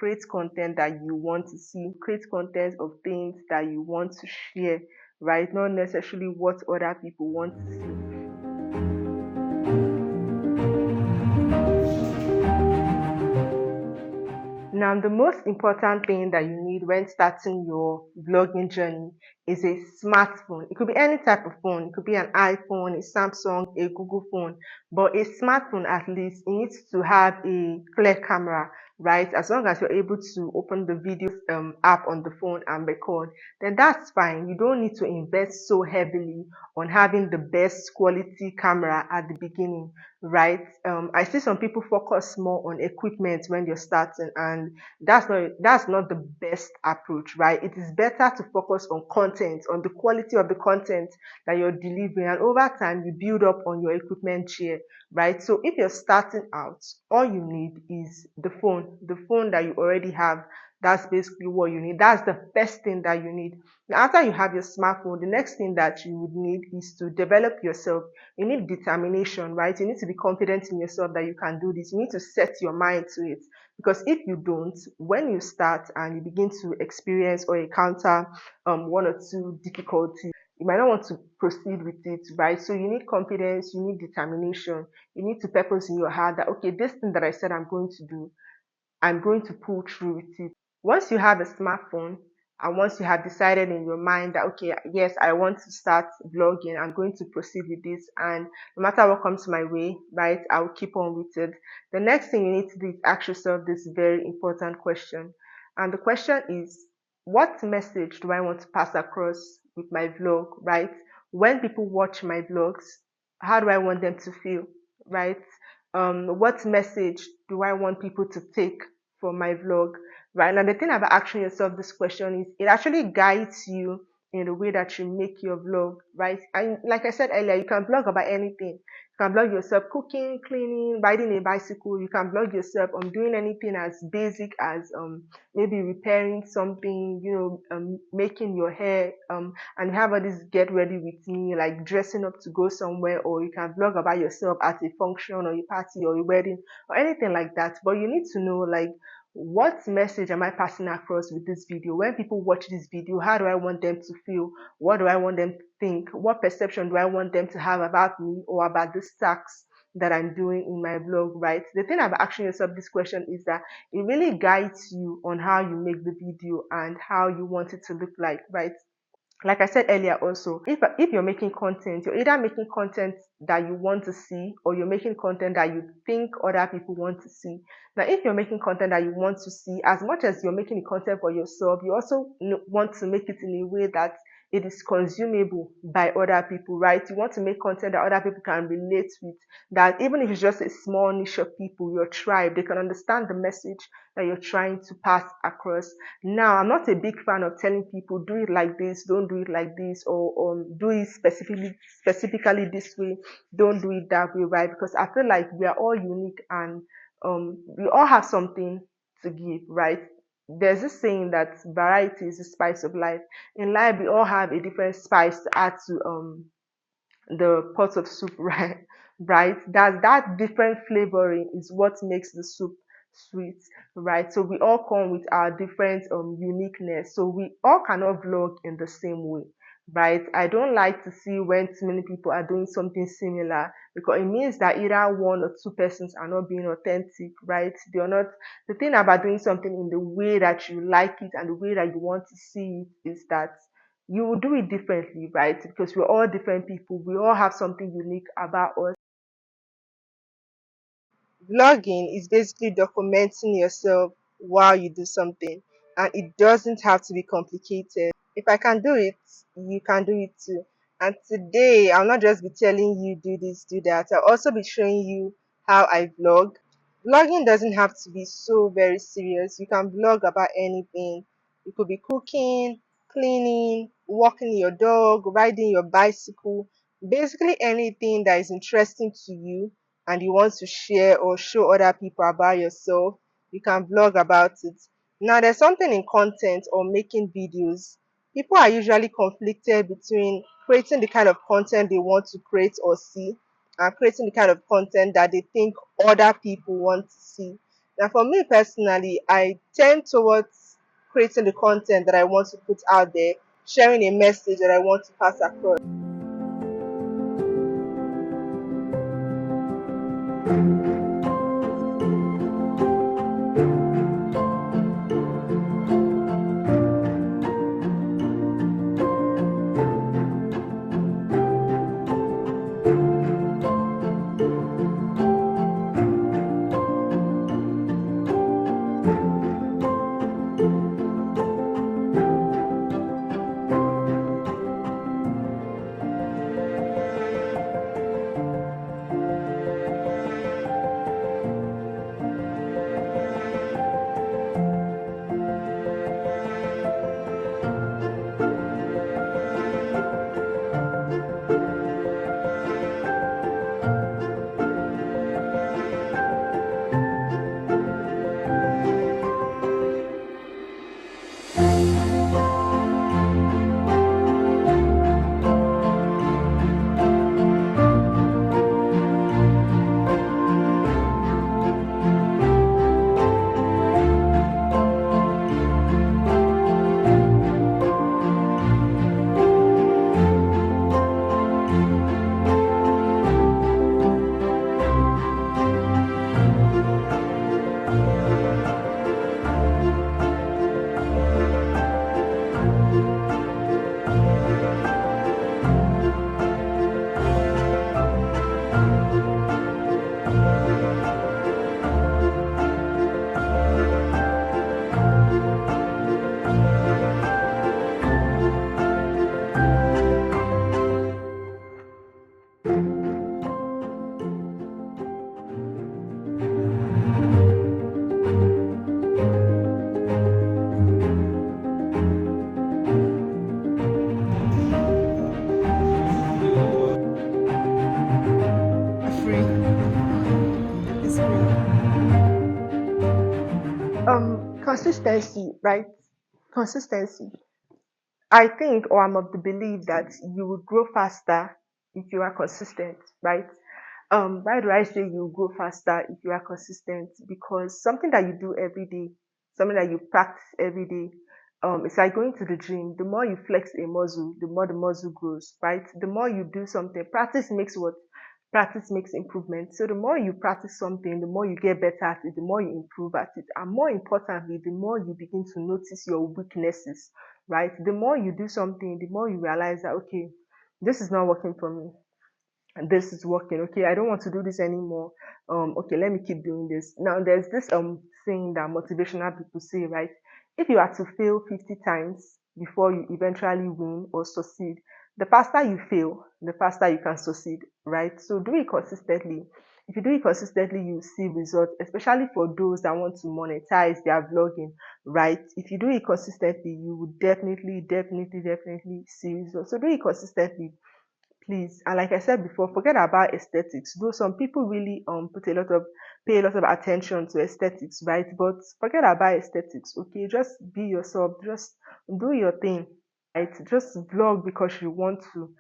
create content that you want to see, create content of things that you want to share, right? Not necessarily what other people want to see. Now, the most important thing that you need when starting your vlogging journey is a smartphone. It could be any type of phone. It could be an iPhone, a Samsung, a Google phone, but a smartphone at least, it needs to have a clear camera, right? As long as you're able to open the video app on the phone and record, then that's fine. You don't need to invest so heavily on having the best quality camera at the beginning, right? I see some people focus more on equipment when you're starting, and that's not the best approach, right? It is better to focus on content, on the quality of the content that you're delivering, and over time you build up on your equipment share, right? So if you're starting out, all you need is the phone that you already have. That's basically what you need. That's the first thing that you need. Now, after you have your smartphone, the next thing that you would need is to develop yourself. You need determination, right? You need to be confident in yourself that you can do this. You need to set your mind to it. Because if you don't, when you start and you begin to experience or encounter one or two difficulties, you might not want to proceed with it, right? So you need confidence, you need determination, you need to purpose in your heart that, okay, this thing that I said I'm going to do, I'm going to pull through with it. Once you have a smartphone, and once you have decided in your mind that, okay, yes, I want to start vlogging, I'm going to proceed with this, and no matter what comes my way, right, I'll keep on with it. The next thing you need to do is ask yourself this very important question. And the question is, what message do I want to pass across with my vlog, right? When people watch my vlogs, how do I want them to feel, right? What message do I want people to take from my vlog, right? Now, the thing about asking yourself this question is it actually guides you in the way that you make your vlog, right? And like I said earlier, you can vlog about anything. You can vlog yourself cooking, cleaning, riding a bicycle. You can vlog yourself doing anything as basic as maybe repairing something, making your hair, and have all this get ready with me, like dressing up to go somewhere, or you can vlog about yourself at a function or a party or a wedding or anything like that. But you need to know, like, what message am I passing across with this video? When people watch this video, how do I want them to feel? What do I want them to think? What perception do I want them to have about me or about this task that I'm doing in my vlog, right? The thing about asking yourself this question is that it really guides you on how you make the video and how you want it to look like? Like I said earlier also, if you're making content, you're either making content that you want to see, or you're making content that you think other people want to see. Now, if you're making content that you want to see, as much as you're making the content for yourself, you also want to make it in a way that it is consumable by other people, right? You want to make content that other people can relate with, that even if it's just a small niche of people, your tribe, they can understand the message that you're trying to pass across. Now, I'm not a big fan of telling people do it like this, don't do it like this, or do it specifically this way, don't do it that way, right? Because I feel like we are all unique, and we all have something to give, right? There's this saying that variety is the spice of life. In life, we all have a different spice to add to the pot of soup, right? Right? That different flavoring is what makes the soup sweet, right? So we all come with our different uniqueness. So we all cannot vlog in the same way, right? I don't like to see when too many people are doing something similar, because it means that either one or two persons are not being authentic, right? They're not. The thing about doing something in the way that you like it and the way that you want to see it is that you will do it differently, right? Because we're all different people. We all have something unique about us. Vlogging is basically documenting yourself while you do something, and it doesn't have to be complicated. If I can do it, you can do it too. And today, I'll not just be telling you do this, do that. I'll also be showing you how I vlog. Vlogging doesn't have to be so very serious. You can vlog about anything. It could be cooking, cleaning, walking your dog, riding your bicycle, basically anything that is interesting to you and you want to share or show other people about yourself, you can vlog about it. Now, there's something in content or making videos. People are usually conflicted between creating the kind of content they want to create or see, and creating the kind of content that they think other people want to see. Now, for me personally, I tend towards creating the content that I want to put out there, sharing a message that I want to pass across. Free. It's free. Consistency, right? Consistency. I think, or I'm of the belief that you will grow faster if you are consistent, right? Why do I say you grow faster if you are consistent? Because something that you do every day, something that you practice every day, it's like going to the gym. The more you flex a muscle, the more the muscle grows, right? The more you do something, practice makes what? Practice makes improvement. So the more you practice something, the more you get better at it, the more you improve at it. And more importantly, the more you begin to notice your weaknesses, right? The more you do something, the more you realize that, okay, this is not working for me, this is working. Okay, I don't want to do this anymore. Okay, let me keep doing this. Now there's this thing that motivational people say, right? If you are to fail 50 times before you eventually win or succeed, the faster you fail, the faster you can succeed, right? So do it consistently. If you do it consistently, you see results, especially for those that want to monetize their vlogging, right? If you do it consistently, you will definitely see results. So do it consistently, please. And like I said before, forget about aesthetics. Though some people really pay a lot of attention to aesthetics, right? But forget about aesthetics, okay? Just be yourself, just do your thing, right? Just vlog because you want to.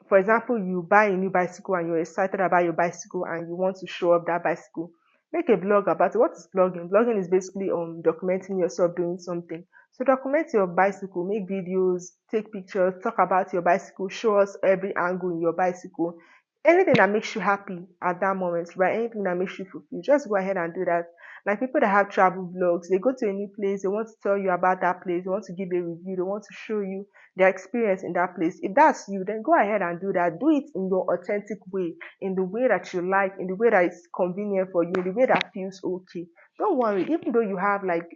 For example, you buy a new bicycle and you're excited about your bicycle and you want to show up that bicycle. Make a vlog about it. What is vlogging? Vlogging is basically documenting yourself doing something. So document your bicycle, make videos, take pictures, talk about your bicycle, show us every angle in your bicycle. Anything that makes you happy at that moment, right? Anything that makes you fulfilled, just go ahead and do that. Like people that have travel vlogs, they go to a new place, they want to tell you about that place, they want to give a review, they want to show you their experience in that place. If that's you, then go ahead and do that. Do it in your authentic way, in the way that you like, in the way that is convenient for you, in the way that feels okay. Don't worry, even though you have like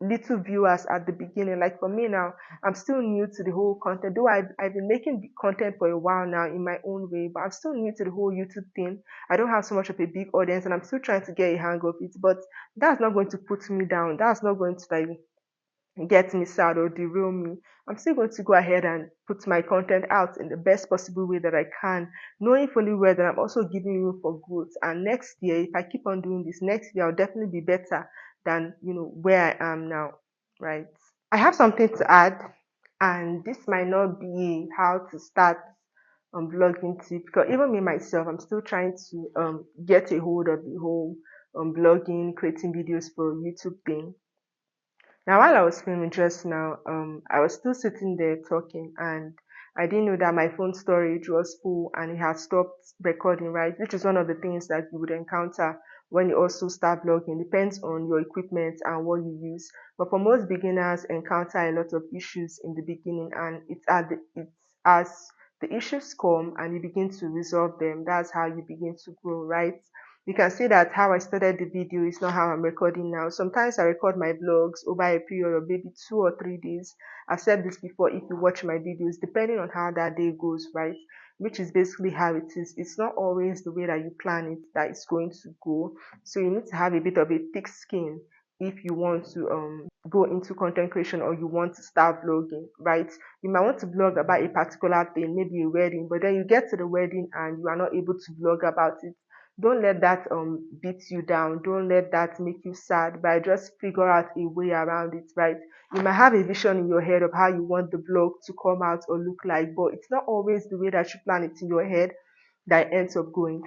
little viewers at the beginning, like for me now, I'm still new to the whole content, though I've been making content for a while now in my own way, but I'm still new to the whole YouTube thing. I don't have so much of a big audience and I'm still trying to get a hang of it, but that's not going to put me down. That's not going to like get me sad or derail me. I'm still going to go ahead and put my content out in the best possible way that I can, knowing fully well that I'm also giving room for growth. And next year, if I keep on doing this, next year I'll definitely be better than where I am now. Right. I have something to add, and this might not be how to start vlogging tip because even me myself, I'm still trying to get a hold of the whole blogging, creating videos for YouTube thing. Now, while I was filming just now, I was still sitting there talking, and I didn't know that my phone storage was full and it had stopped recording, right? Which is one of the things that you would encounter when you also start vlogging. Depends on your equipment and what you use. But for most beginners, encounter a lot of issues in the beginning, and it's as the issues come and you begin to resolve them. That's how you begin to grow, right? You can see that how I started the video is not how I'm recording now. Sometimes I record my vlogs over a period of maybe 2 or 3 days. I've said this before if you watch my videos, depending on how that day goes, right? Which is basically how it is. It's not always the way that you plan it that it's going to go. So you need to have a bit of a thick skin if you want to go into content creation or you want to start vlogging, right? You might want to vlog about a particular thing, maybe a wedding, but then you get to the wedding and you are not able to vlog about it. Don't let that beat you down. Don't let that make you sad, but just figure out a way around it, right? You might have a vision in your head of how you want the vlog to come out or look like, but it's not always the way that you plan it in your head that it ends up going.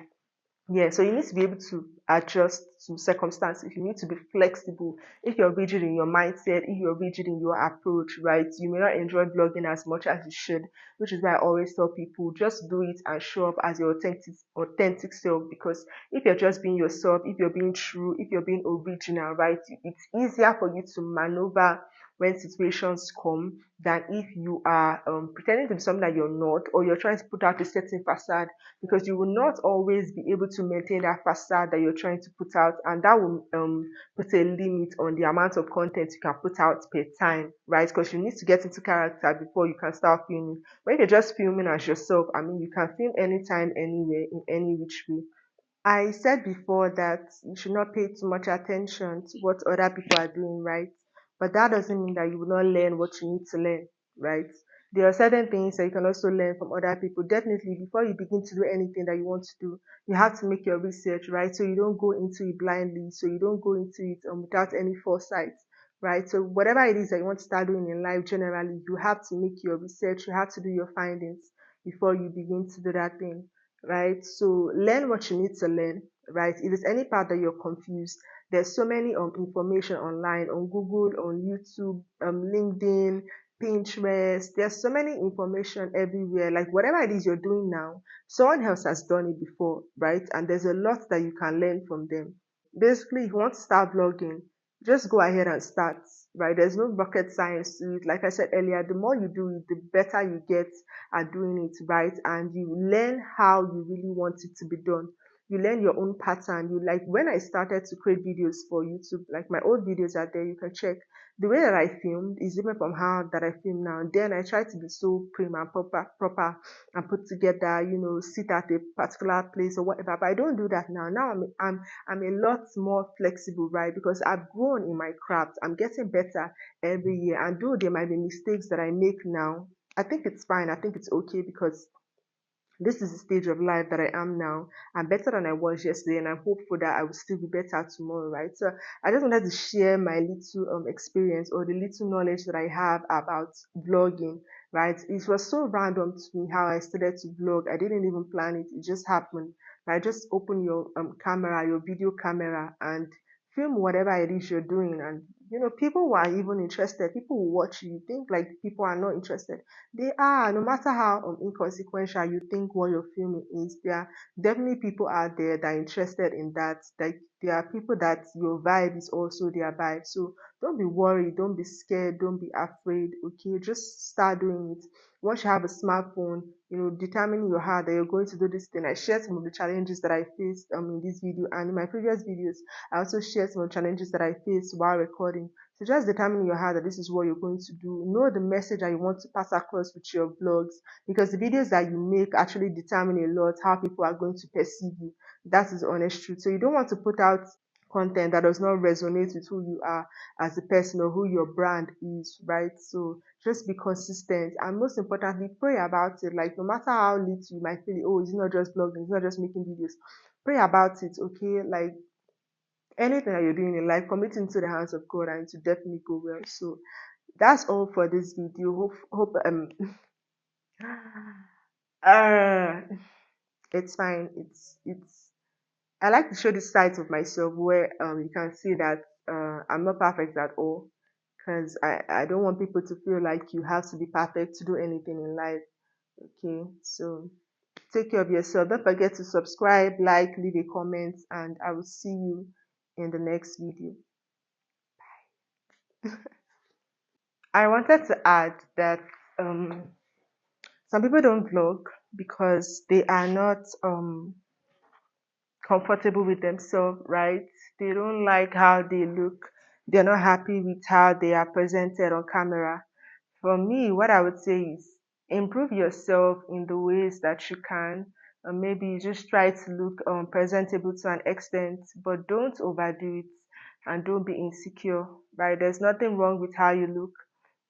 Yeah, so you need to be able to adjust to circumstances. You need to be flexible. If you're rigid in your mindset, if you're rigid in your approach, right, you may not enjoy blogging as much as you should, which is why I always tell people just do it and show up as your authentic self. Because if you're just being yourself, if you're being true, if you're being original, right, it's easier for you to maneuver when situations come than if you are pretending to be something that you're not, or you're trying to put out a certain facade, because you will not always be able to maintain that facade that you're trying to put out, and that will put a limit on the amount of content you can put out per time, right? Because you need to get into character before you can start filming. When you're just filming as yourself, I mean, you can film anytime, anywhere, in any which way. I said before that you should not pay too much attention to what other people are doing, right? But that doesn't mean that you will not learn what you need to learn, right? There are certain things that you can also learn from other people. Definitely, before you begin to do anything that you want to do, you have to make your research, right? So you don't go into it blindly, so you don't go into it without any foresight, right? So whatever it is that you want to start doing in life, generally, you have to make your research, you have to do your findings before you begin to do that thing, right? So learn what you need to learn, right? If there's any part that you're confused, there's so many information online on Google, on YouTube, LinkedIn, Pinterest. There's so many information everywhere. Like whatever it is you're doing now, someone else has done it before, right? And there's a lot that you can learn from them. Basically, if you want to start vlogging, just go ahead and start, right? There's no rocket science to it. Like I said earlier, the more you do it, the better you get at doing it, right? And you learn how you really want it to be done. You learn your own pattern. You like when I started to create videos for YouTube, like my old videos are there, you can check. The way that I filmed is different from how that I film now. Then I try to be so prim and proper and put together, sit at a particular place or whatever. But I don't do that now. Now I'm a lot more flexible, right? Because I've grown in my craft. I'm getting better every year. And though there might be mistakes that I make now, I think it's fine. I think it's okay because this is the stage of life that I am now. I'm better than I was yesterday, and I'm hopeful that I will still be better tomorrow, right? So I just wanted to share my little experience or the little knowledge that I have about vlogging, right? It was so random to me how I started to vlog. I didn't even plan it; it just happened. Right? Just open your camera, your video camera, and film whatever it is you're doing, and people who are even interested, people will watch you. You think like people are not interested, they are. No matter how inconsequential you think what you're filming is, there are definitely people out there that are interested in that. Like there are people that your vibe is also their vibe. So don't be worried, don't be scared, don't be afraid. Okay, just start doing it. Once you have a smartphone, determine your heart that you're going to do this thing. I shared some of the challenges that I faced in this video, and in my previous videos, I also shared some of the challenges that I faced while recording. So just determine in your heart that this is what you're going to do. Know the message that you want to pass across with your vlogs, because the videos that you make actually determine a lot how people are going to perceive you. That is the honest truth. So you don't want to put out content that does not resonate with who you are as a person or who your brand is, right? So just be consistent, and most importantly, pray about it. Like no matter how little you might feel, oh, it's not just blogging, it's not just making videos. Pray about it, okay? Like anything that you're doing in life, commit into the hands of God and it will definitely go well. So that's all for this video. Hope uh it's fine. It's I like to show this side of myself where you can see that I'm not perfect at all, because I don't want people to feel like you have to be perfect to do anything in life. Okay, so take care of yourself. Don't forget to subscribe, like, leave a comment, and I will see you in the next video. I wanted to add that um, some people don't vlog because they are not comfortable with themselves, right? They don't like how they look. They're not happy with how they are presented on camera. For me, what I would say is improve yourself in the ways that you can. Maybe just try to look presentable to an extent, but don't overdo it and don't be insecure, right? There's nothing wrong with how you look.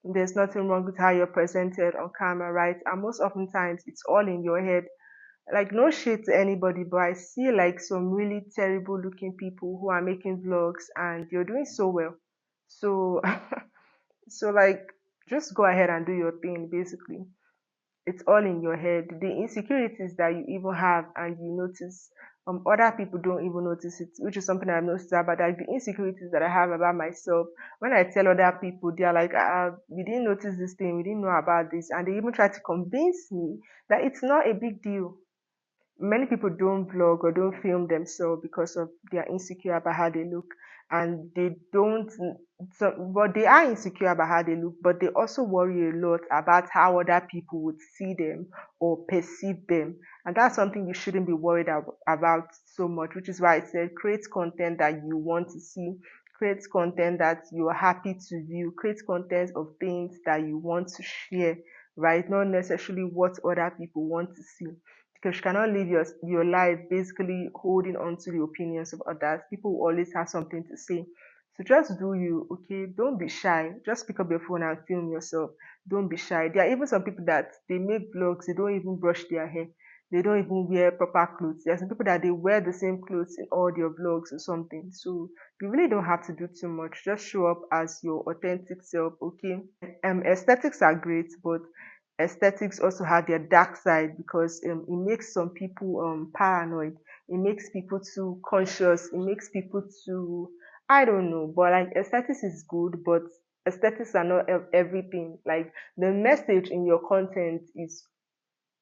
There's nothing wrong with how you're presented on camera, right? And most often times it's all in your head. Like, no shade to anybody, but I see like some really terrible looking people who are making vlogs and you're doing so well. So so like, just go ahead and do your thing. Basically, it's all in your head. The insecurities that you even have and you notice, other people don't even notice it, which is something I've noticed about, like the insecurities that I have about myself. When I tell other people, they're like, we didn't notice this thing, we didn't know about this, and they even try to convince me that it's not a big deal. Many people don't vlog or don't film themselves because of they're insecure about how they look, and they don't, so, but they are insecure about how they look, but they also worry a lot about how other people would see them or perceive them. And that's something you shouldn't be worried about so much, which is why I said create content that you want to see, create content that you're happy to view, create content of things that you want to share, right? Not necessarily what other people want to see, because you cannot live your life basically holding on to the opinions of others. People will always have something to say. So just do you, okay? Don't be shy. Just pick up your phone and film yourself. Don't be shy. There are even some people that they make vlogs, they don't even brush their hair. They don't even wear proper clothes. There are some people that they wear the same clothes in all their vlogs or something. So you really don't have to do too much. Just show up as your authentic self, okay? Aesthetics are great, but aesthetics also have their dark side, because it makes some people paranoid. It makes people too conscious. It makes people too, I don't know. But like, aesthetics is good, but aesthetics are not everything. Like, the message in your content is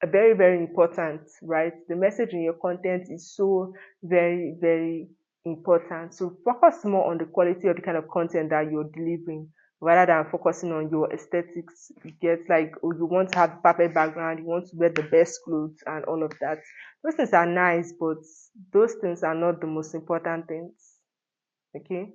very, very important, right? The message in your content is so very, very important. So focus more on the quality of the kind of content that you're delivering rather than focusing on your aesthetics. You get, like, oh, you want to have perfect background, you want to wear the best clothes and all of that. Those things are nice, but those things are not the most important things. Okay.